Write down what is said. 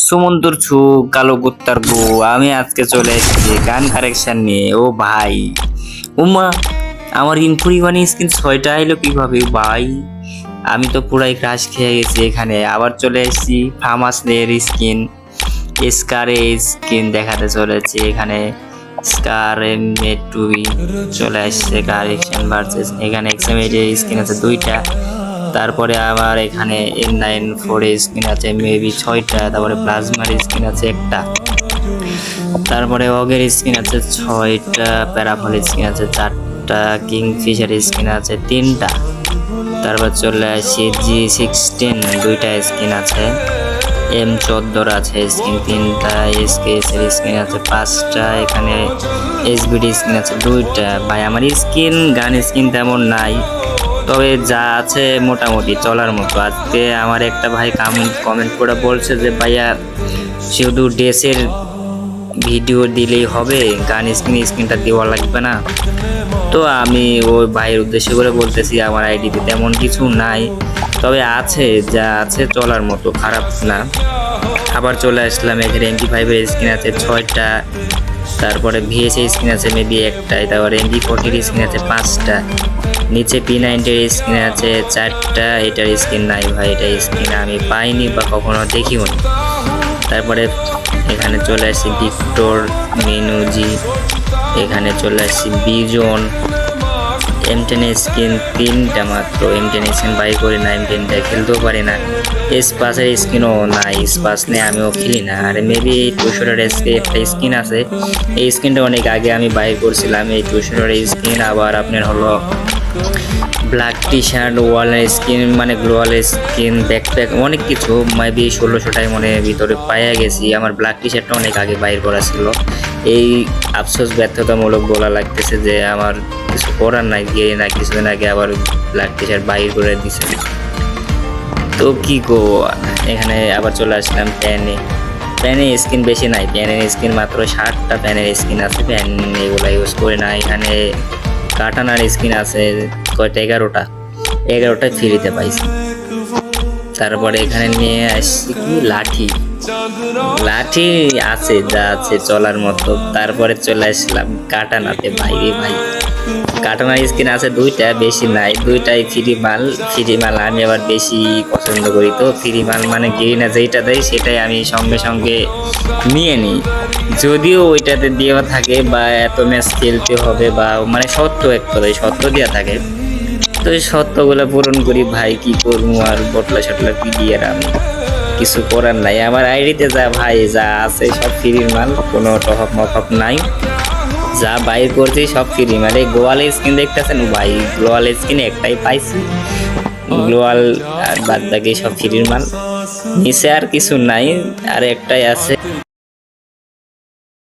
সুমন্তর ছু কালো কুত্তার গো আমি আজকে চলে এসেছি গান কারেকশন নিয়ে। ও ভাই উমা আমার ইনফুরিবানি স্কিন 6টা এলো কিভাবে ভাই? আমি তো পুরাই ক্রাশ খেয়ে গেছি। এখানে আবার চলে এসেছি ফার্মাসের স্কিন স্কারের স্কিন দেখাতে চলেছি। এখানে স্কার মেটুই চলে আসছে কারেকশন ভার্সেস। এখানে এক্সএমএর স্কিন আছে 2টা। তারপরে আবার এখানে N94 স্কিন আছে মেবি 6টা। তারপরে প্লাজমার স্কিন আছে 1টা। তারপরে অগের স্কিন আছে 6টা। প্যারাফল স্কিন আছে 4টা। কিংফিশার স্কিন আছে 3টা। তারপর চলে আসি G16 2টা স্কিন আছে। M14 আছে স্কিন 3টা। SKS এর স্কিন আছে 5টা। এখানে SBD স্কিন আছে 2টা। ভাই আমার স্কিন গান স্কিন তেমন নাই, তবে যা আছে মোটামুটি চলার মতো। আজকে আমার একটা ভাই কমেন্ট করে বলছে যে ভাইয়া শুধু ড্রেসের ভিডিও দিলেই হবে, গান স্ক্রিনটা দেওয়া লাগবে না। তো আমি ওই ভাইয়ের উদ্দেশ্য করে বলতেছি আমার আইডিতে তেমন কিছু নাই, তবে আছে যা আছে চলার মতো, খারাপ না। আবার চলে আসলাম এখানে MP5 এর স্ক্রিন আছে 6টা। তারপরে VS এর স্ক্রিন আছে মেবি 1টাই। তারপরে MP40 এর স্ক্রিন আছে 5টা। নিচে P90 এর স্ক্রিন আছে 4টা। এটার স্ক্রিন নাই ভাই, এটার স্ক্রিন আমি পাইনি বা কখনো দেখিও নি। তারপরে এখানে চলে আসছি ভিক্টর মেনুজি। এখানে চলে আসছি বিজন। M10 স্কিন 3টা মাত্র। M10 স্কিন বাই করি না, M10টা খেলতেও পারি না। স্পাসের স্কিনও নাই, স্পাস নিয়ে আমিও খেলি না। আর মেবি 200 একটা স্কিন আছে, এই স্কিনটা অনেক আগে আমি বাই করছিলাম। এই 200 স্কিন আবার আপনার হলো ব্ল্যাক টি শার্ট, ওয়ালের স্কিন মানে গ্লোয়ালের স্কিন, ব্যাকপ্যাক, অনেক কিছু মেবি 1600টাই মনে ভিতরে পাইয়া গেছি। আমার ব্ল্যাক টি শার্টটা অনেক আগে বাইর করা ছিল। এই আফসোস ব্যর্থতামূলক বলা লাগতেছে যে আমার কিছু করার নাই, গিয়ে না কিছুদিন আগে আবার ব্ল্যাক টি শার্ট বাইর করে দিছে। তো কি গো, এখানে আবার চলে আসলাম প্যানের স্কিন বেশি নাই, প্যানের স্কিন মাত্র 60টা প্যানের স্কিন আছে। প্যান এগুলো ইউজ করি না। এখানে কাটানার স্কিন আছে কয়টা, 11টা ফ্রিতে পাইছি। তারপরে এখানে নিয়ে আসছি কি লাঠি আছে যা আছে চলার মতো। তারপরে চলে আসলাম কাটানাতে। ভাই কাটানার স্কিন আছে 2টা, বেশি নাই, 2টাই ফ্রি মাল আমি আবার বেশি পছন্দ করি। তো ফ্রি মাল মানে গেরিনা যেইটা দেয় সেটাই আমি সঙ্গে সঙ্গে নিয়ে নিই, যদিও ওইটাতে দেওয়া থাকে বা এত ম্যাচ খেলতে হবে বা মানে সত্য দেওয়া থাকে। তো এই সত্যগুলো পূরণ করি ভাই, কি করবো আর বটলা শটলা পিডিয়ে আমি কিছু করার নাই। আমার আইডিতে যা ভাই যা আছে সব ফ্রির মাল, কোনো টপ মপ নাই। যা বাইর করছি সব ফ্রি মাল। এই গ্লোয়াল স্কিন দেখতেছেন ভাই, গ্লোয়াল স্কিন একটাই পাইছি, গ্লোয়াল, আর বাদ বাকি সব ফ্রির মাল। নিচে আর কিছু নাই, আর একটাই আছে।